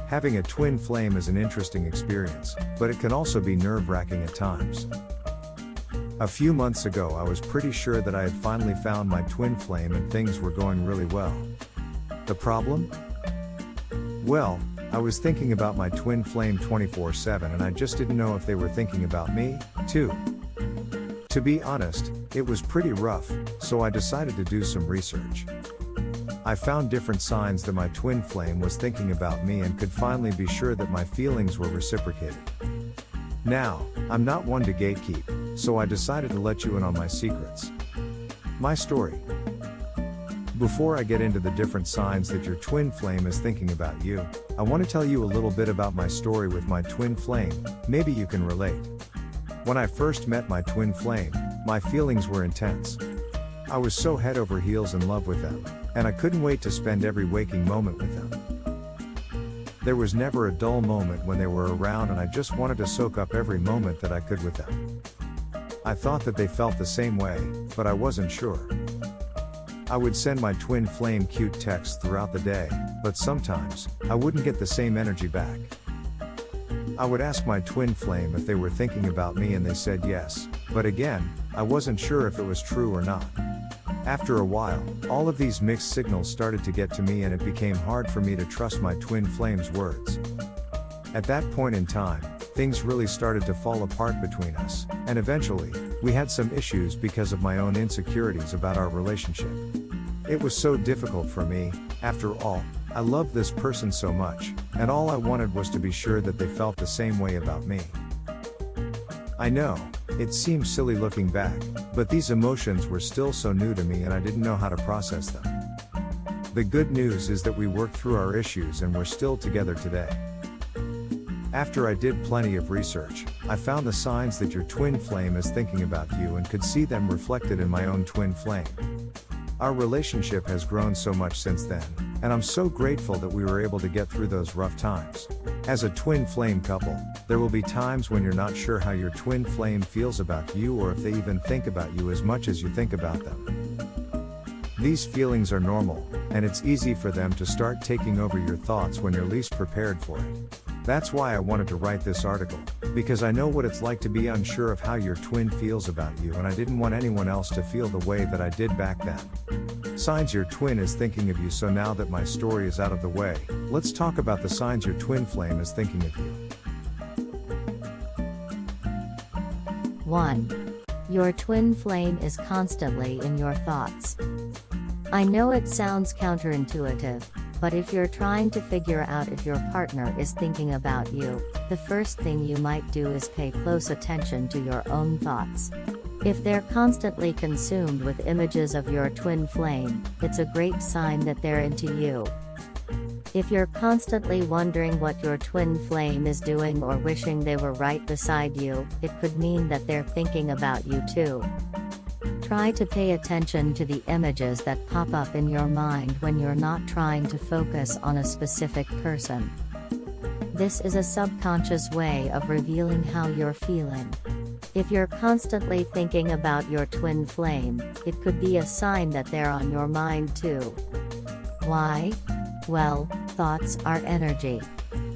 Having a twin flame is an interesting experience, but it can also be nerve-wracking at times. A few months ago I was pretty sure that I had finally found my twin flame and things were going really well. The problem? Well, I was thinking about my twin flame 24/7 and I just didn't know if they were thinking about me, too. To be honest, it was pretty rough, so I decided to do some research. I found different signs that my twin flame was thinking about me and could finally be sure that my feelings were reciprocated. Now, I'm not one to gatekeep, so I decided to let you in on my secrets. My story. Before I get into the different signs that your twin flame is thinking about you, I want to tell you a little bit about my story with my twin flame, maybe you can relate. When I first met my twin flame, my feelings were intense. I was so head over heels in love with them, and I couldn't wait to spend every waking moment with them. There was never a dull moment when they were around and I just wanted to soak up every moment that I could with them. I thought that they felt the same way, but I wasn't sure. I would send my twin flame cute texts throughout the day, but sometimes, I wouldn't get the same energy back. I would ask my twin flame if they were thinking about me and they said yes, but again, I wasn't sure if it was true or not. After a while, all of these mixed signals started to get to me and it became hard for me to trust my twin flame's words. At that point in time, things really started to fall apart between us, and eventually, we had some issues because of my own insecurities about our relationship. It was so difficult for me. After all, I loved this person so much, and all I wanted was to be sure that they felt the same way about me. I know, it seems silly looking back, but these emotions were still so new to me and I didn't know how to process them. The good news is that we worked through our issues and we're still together today. After I did plenty of research, I found the signs that your twin flame is thinking about you and could see them reflected in my own twin flame. Our relationship has grown so much since then, and I'm so grateful that we were able to get through those rough times. As a twin flame couple, there will be times when you're not sure how your twin flame feels about you or if they even think about you as much as you think about them. These feelings are normal, and it's easy for them to start taking over your thoughts when you're least prepared for it. That's why I wanted to write this article, because I know what it's like to be unsure of how your twin feels about you and I didn't want anyone else to feel the way that I did back then. Signs your twin is thinking of you. So now that my story is out of the way, let's talk about the signs your twin flame is thinking of you. 1. Your twin flame is constantly in your thoughts. I know it sounds counterintuitive, but if you're trying to figure out if your partner is thinking about you, the first thing you might do is pay close attention to your own thoughts. If they're constantly consumed with images of your twin flame, it's a great sign that they're into you. If you're constantly wondering what your twin flame is doing or wishing they were right beside you, it could mean that they're thinking about you too. Try to pay attention to the images that pop up in your mind when you're not trying to focus on a specific person. This is a subconscious way of revealing how you're feeling. If you're constantly thinking about your twin flame, it could be a sign that they're on your mind too. Why? Well, thoughts are energy.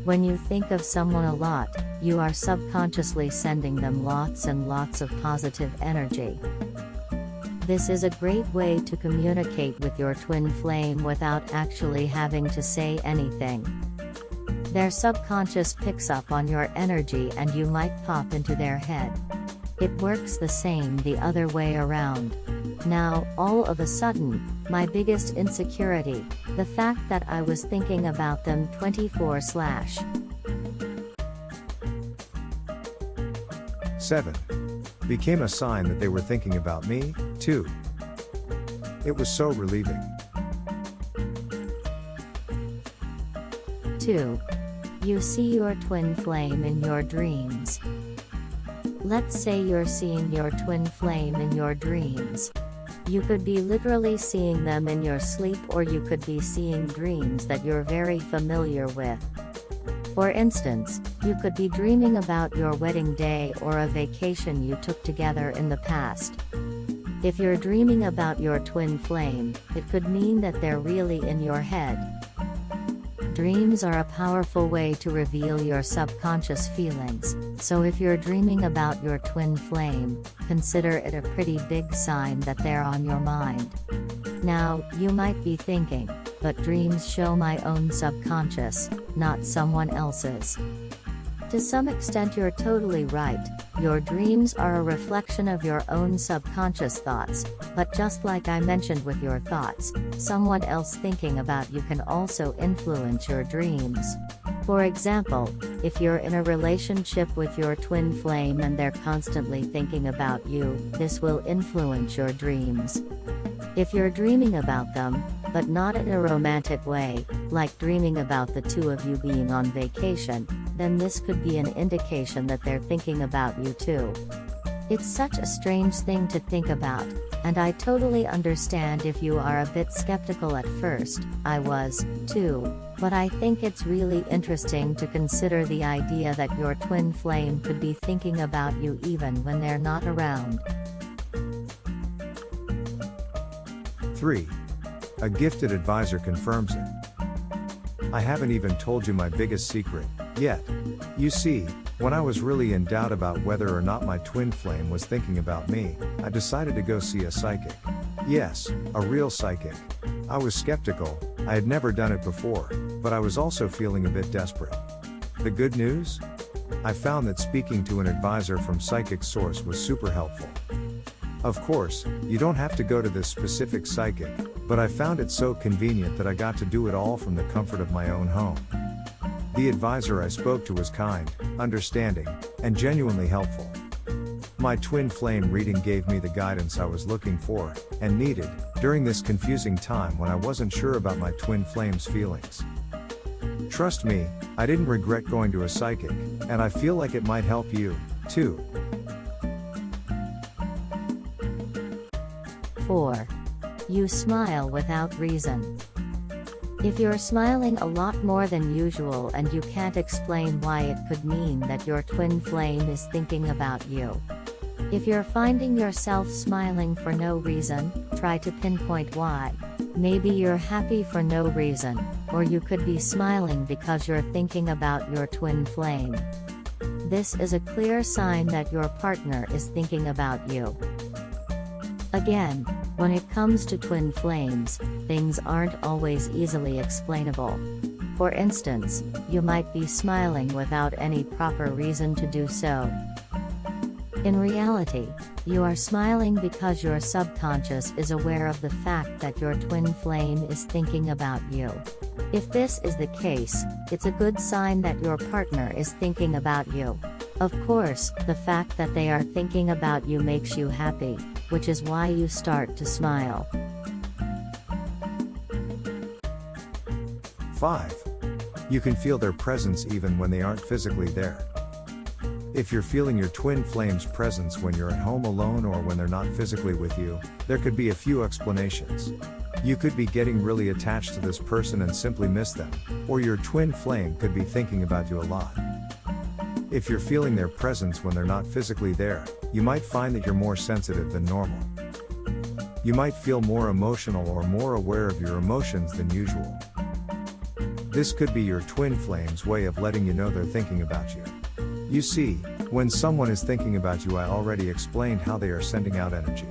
When you think of someone a lot, you are subconsciously sending them lots and lots of positive energy. This is a great way to communicate with your twin flame without actually having to say anything. Their subconscious picks up on your energy and you might pop into their head. It works the same the other way around. Now, all of a sudden, my biggest insecurity, the fact that I was thinking about them 24/7. 7. Became a sign that they were thinking about me, too. It was so relieving. 2. You see your twin flame in your dreams. Let's say you're seeing your twin flame in your dreams. You could be literally seeing them in your sleep, or you could be seeing dreams that you're very familiar with. For instance, you could be dreaming about your wedding day or a vacation you took together in the past. If you're dreaming about your twin flame, it could mean that they're really in your head. Dreams are a powerful way to reveal your subconscious feelings, so if you're dreaming about your twin flame, consider it a pretty big sign that they're on your mind. Now, you might be thinking, but dreams show my own subconscious, not someone else's. To some extent you're totally right, your dreams are a reflection of your own subconscious thoughts, but just like I mentioned with your thoughts, someone else thinking about you can also influence your dreams. For example, if you're in a relationship with your twin flame and they're constantly thinking about you, this will influence your dreams. If you're dreaming about them, but not in a romantic way, like dreaming about the two of you being on vacation, then this could be an indication that they're thinking about you too. It's such a strange thing to think about, and I totally understand if you are a bit skeptical at first. I was, too, but I think it's really interesting to consider the idea that your twin flame could be thinking about you even when they're not around. 3. A gifted advisor confirms it. I haven't even told you my biggest secret yet. You see, when I was really in doubt about whether or not my twin flame was thinking about me, I decided to go see a psychic. Yes, a real psychic. I was skeptical, I had never done it before, but I was also feeling a bit desperate. The good news? I found that speaking to an advisor from psychic source was super helpful. Of course, you don't have to go to this specific psychic, but I found it so convenient that I got to do it all from the comfort of my own home. The advisor I spoke to was kind, understanding, and genuinely helpful. My twin flame reading gave me the guidance I was looking for, and needed, during this confusing time when I wasn't sure about my twin flame's feelings. Trust me, I didn't regret going to a psychic, and I feel like it might help you, too. 4. You smile without reason. If you're smiling a lot more than usual and you can't explain why, it could mean that your twin flame is thinking about you. If you're finding yourself smiling for no reason, try to pinpoint why. Maybe you're happy for no reason, or you could be smiling because you're thinking about your twin flame. This is a clear sign that your partner is thinking about you. Again, when it comes to twin flames, things aren't always easily explainable. For instance, you might be smiling without any proper reason to do so. In reality, you are smiling because your subconscious is aware of the fact that your twin flame is thinking about you. If this is the case, it's a good sign that your partner is thinking about you. Of course, the fact that they are thinking about you makes you happy, which is why you start to smile. 5. You can feel their presence even when they aren't physically there. If you're feeling your twin flame's presence when you're at home alone or when they're not physically with you, there could be a few explanations. You could be getting really attached to this person and simply miss them, or your twin flame could be thinking about you a lot. If you're feeling their presence when they're not physically there, you might find that you're more sensitive than normal. You might feel more emotional or more aware of your emotions than usual. This could be your twin flame's way of letting you know they're thinking about you. You see, when someone is thinking about you, I already explained how they are sending out energy.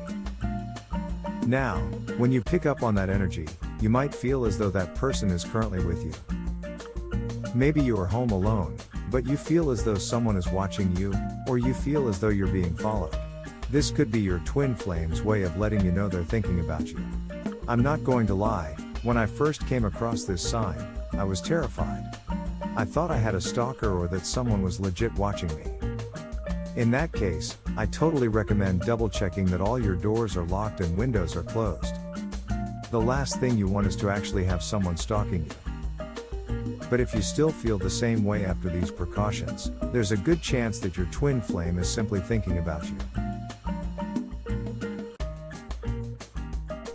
Now, when you pick up on that energy, you might feel as though that person is currently with you. Maybe you are home alone, but you feel as though someone is watching you, or you feel as though you're being followed. This could be your twin flame's way of letting you know they're thinking about you. I'm not going to lie, when I first came across this sign, I was terrified. I thought I had a stalker or that someone was legit watching me. In that case, I totally recommend double-checking that all your doors are locked and windows are closed. The last thing you want is to actually have someone stalking you. But if you still feel the same way after these precautions, there's a good chance that your twin flame is simply thinking about you.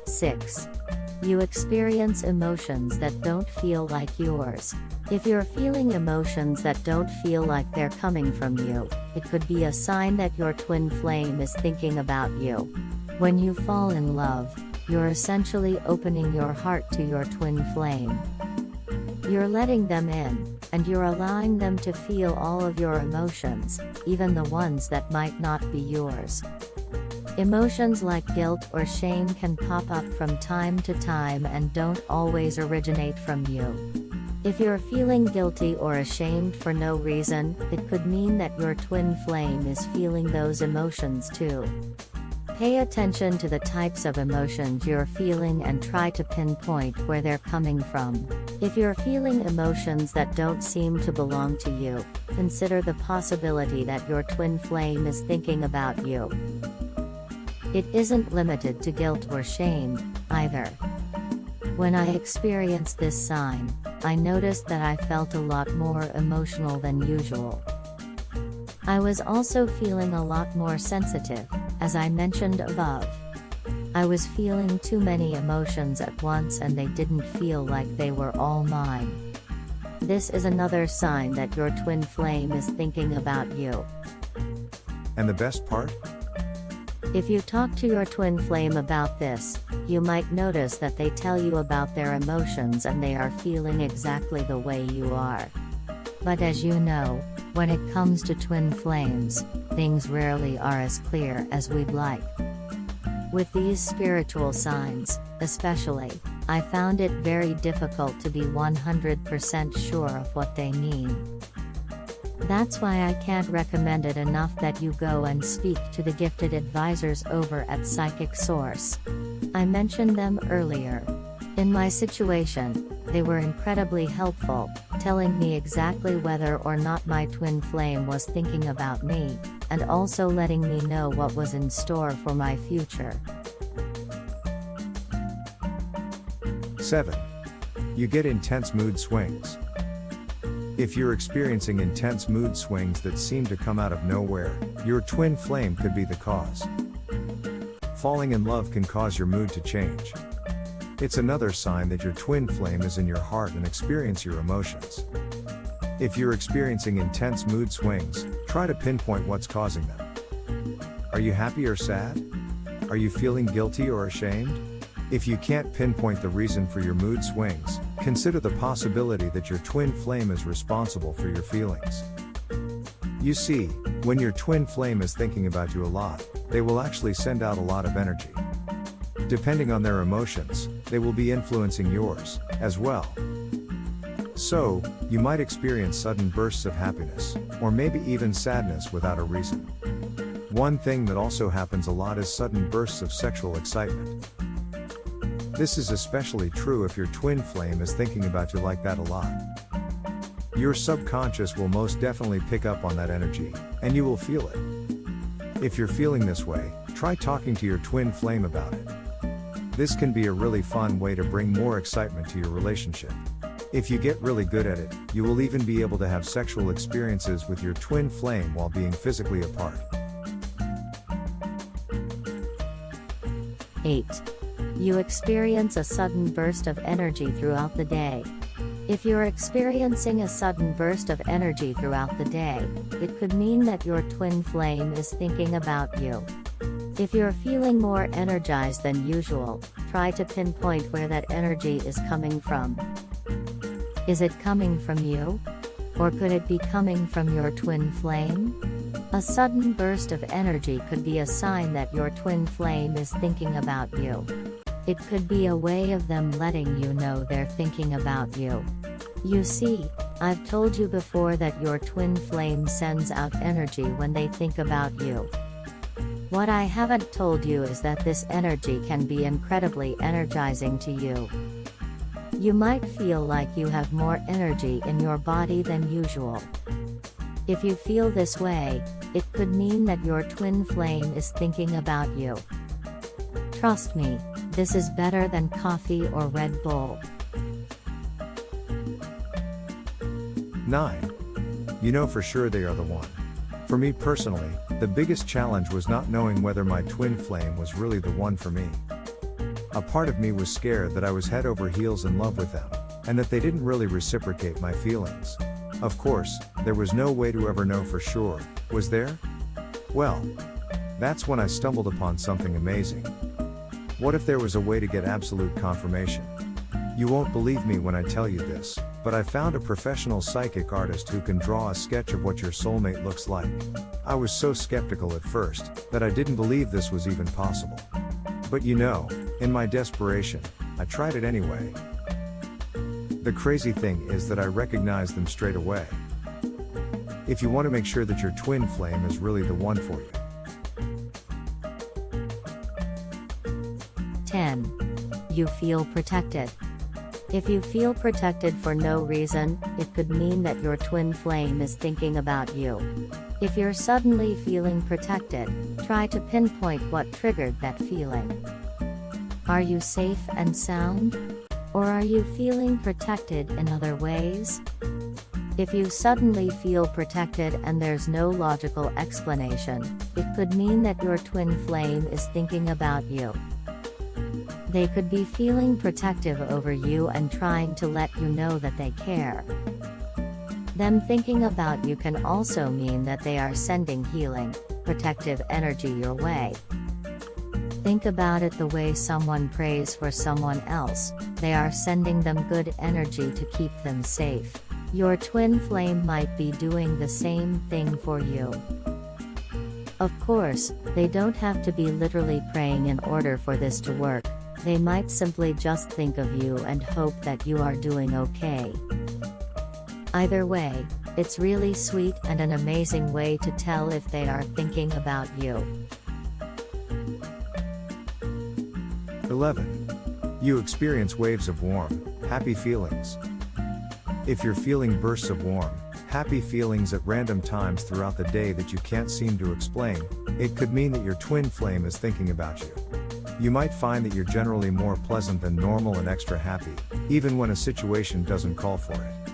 6. You experience emotions that don't feel like yours. If you're feeling emotions that don't feel like they're coming from you, it could be a sign that your twin flame is thinking about you. When you fall in love, you're essentially opening your heart to your twin flame. You're letting them in, and you're allowing them to feel all of your emotions, even the ones that might not be yours. Emotions like guilt or shame can pop up from time to time and don't always originate from you. If you're feeling guilty or ashamed for no reason, it could mean that your twin flame is feeling those emotions too. Pay attention to the types of emotions you're feeling and try to pinpoint where they're coming from. If you're feeling emotions that don't seem to belong to you, consider the possibility that your twin flame is thinking about you. It isn't limited to guilt or shame, either. When I experienced this sign, I noticed that I felt a lot more emotional than usual. I was also feeling a lot more sensitive, as I mentioned above. I was feeling too many emotions at once and they didn't feel like they were all mine. This is another sign that your twin flame is thinking about you. And the best part? If you talk to your twin flame about this, you might notice that they tell you about their emotions and they are feeling exactly the way you are. But as you know, when it comes to twin flames, things rarely are as clear as we'd like. With these spiritual signs, especially, I found it very difficult to be 100% sure of what they mean. That's why I can't recommend it enough that you go and speak to the gifted advisors over at Psychic Source. I mentioned them earlier. In my situation, they were incredibly helpful, telling me exactly whether or not my twin flame was thinking about me, and also letting me know what was in store for my future. 7. You get intense mood swings. If you're experiencing intense mood swings that seem to come out of nowhere, your twin flame could be the cause. Falling in love can cause your mood to change. It's another sign that your twin flame is in your heart and experience your emotions. If you're experiencing intense mood swings, try to pinpoint what's causing them. Are you happy or sad? Are you feeling guilty or ashamed? If you can't pinpoint the reason for your mood swings, consider the possibility that your twin flame is responsible for your feelings. You see, when your twin flame is thinking about you a lot, they will actually send out a lot of energy. Depending on their emotions, they will be influencing yours, as well. So, you might experience sudden bursts of happiness, or maybe even sadness without a reason. One thing that also happens a lot is sudden bursts of sexual excitement. This is especially true if your twin flame is thinking about you like that a lot. Your subconscious will most definitely pick up on that energy, and you will feel it. If you're feeling this way, try talking to your twin flame about it. This can be a really fun way to bring more excitement to your relationship. If you get really good at it, you will even be able to have sexual experiences with your twin flame while being physically apart. 8. You experience a sudden burst of energy throughout the day. If you're experiencing a sudden burst of energy throughout the day, it could mean that your twin flame is thinking about you. If you're feeling more energized than usual, try to pinpoint where that energy is coming from. Is it coming from you? Or could it be coming from your twin flame? A sudden burst of energy could be a sign that your twin flame is thinking about you. It could be a way of them letting you know they're thinking about you. You see, I've told you before that your twin flame sends out energy when they think about you. What I haven't told you is that this energy can be incredibly energizing to you. You might feel like you have more energy in your body than usual. If you feel this way, it could mean that your twin flame is thinking about you. Trust me, this is better than coffee or Red Bull. 9. You know for sure they are the one. For me personally, the biggest challenge was not knowing whether my twin flame was really the one for me. A part of me was scared that I was head over heels in love with them, and that they didn't really reciprocate my feelings. Of course, there was no way to ever know for sure, was there? Well, that's when I stumbled upon something amazing. What if there was a way to get absolute confirmation? You won't believe me when I tell you this, but I found a professional psychic artist who can draw a sketch of what your soulmate looks like. I was so skeptical at first that I didn't believe this was even possible. But in my desperation, I tried it anyway. The crazy thing is that I recognized them straight away. If you want to make sure that your twin flame is really the one for you. 10. You feel protected. If you feel protected for no reason, it could mean that your twin flame is thinking about you. If you're suddenly feeling protected, try to pinpoint what triggered that feeling. Are you safe and sound? Or are you feeling protected in other ways? If you suddenly feel protected and there's no logical explanation, it could mean that your twin flame is thinking about you. They could be feeling protective over you and trying to let you know that they care. Them thinking about you can also mean that they are sending healing, protective energy your way. Think about it the way someone prays for someone else, they are sending them good energy to keep them safe. Your twin flame might be doing the same thing for you. Of course, they don't have to be literally praying in order for this to work. They might simply just think of you and hope that you are doing okay. Either way, it's really sweet and an amazing way to tell if they are thinking about you. 11. You experience waves of warm, happy feelings. If you're feeling bursts of warm, happy feelings at random times throughout the day that you can't seem to explain, it could mean that your twin flame is thinking about you. You might find that you're generally more pleasant than normal and extra happy, even when a situation doesn't call for it.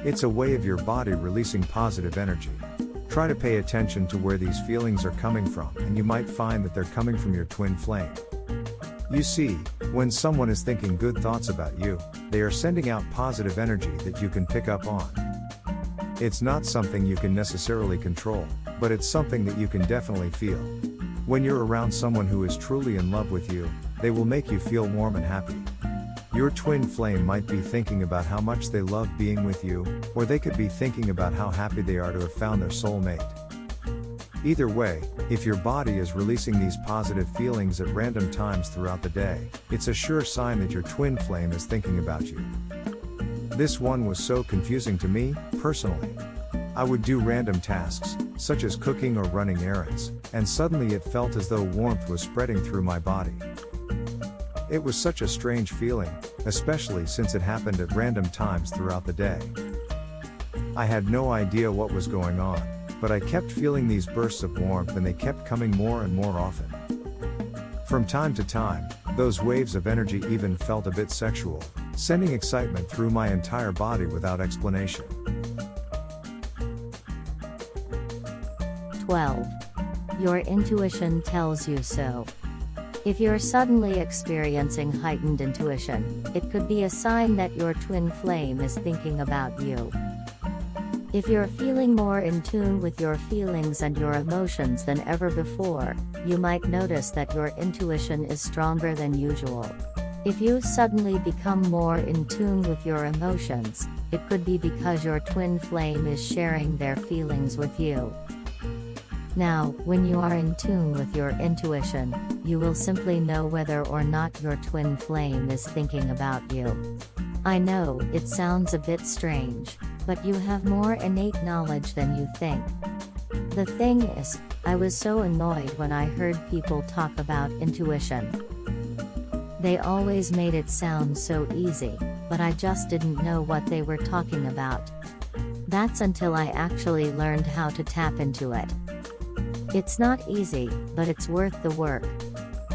It's a way of your body releasing positive energy. Try to pay attention to where these feelings are coming from, and you might find that they're coming from your twin flame. You see, when someone is thinking good thoughts about you, they are sending out positive energy that you can pick up on. It's not something you can necessarily control, but it's something that you can definitely feel. When you're around someone who is truly in love with you, they will make you feel warm and happy. Your twin flame might be thinking about how much they love being with you, or they could be thinking about how happy they are to have found their soulmate. Either way, if your body is releasing these positive feelings at random times throughout the day, it's a sure sign that your twin flame is thinking about you. This one was so confusing to me, personally. I would do random tasks, such as cooking or running errands, and suddenly it felt as though warmth was spreading through my body. It was such a strange feeling, especially since it happened at random times throughout the day. I had no idea what was going on, but I kept feeling these bursts of warmth and they kept coming more and more often. From time to time, those waves of energy even felt a bit sexual, sending excitement through my entire body without explanation. 12. Your intuition tells you so. If you're suddenly experiencing heightened intuition, it could be a sign that your twin flame is thinking about you. If you're feeling more in tune with your feelings and your emotions than ever before, you might notice that your intuition is stronger than usual. If you suddenly become more in tune with your emotions, it could be because your twin flame is sharing their feelings with you. Now, when you are in tune with your intuition, you will simply know whether or not your twin flame is thinking about you. I know, it sounds a bit strange, but you have more innate knowledge than you think. The thing is, I was so annoyed when I heard people talk about intuition. They always made it sound so easy, but I just didn't know what they were talking about. That's until I actually learned how to tap into it. It's not easy, but it's worth the work.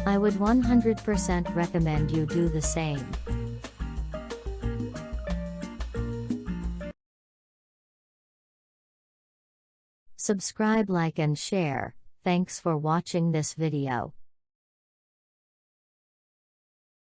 I would 100% recommend you do the same. Subscribe, like and share. Thanks for watching this video.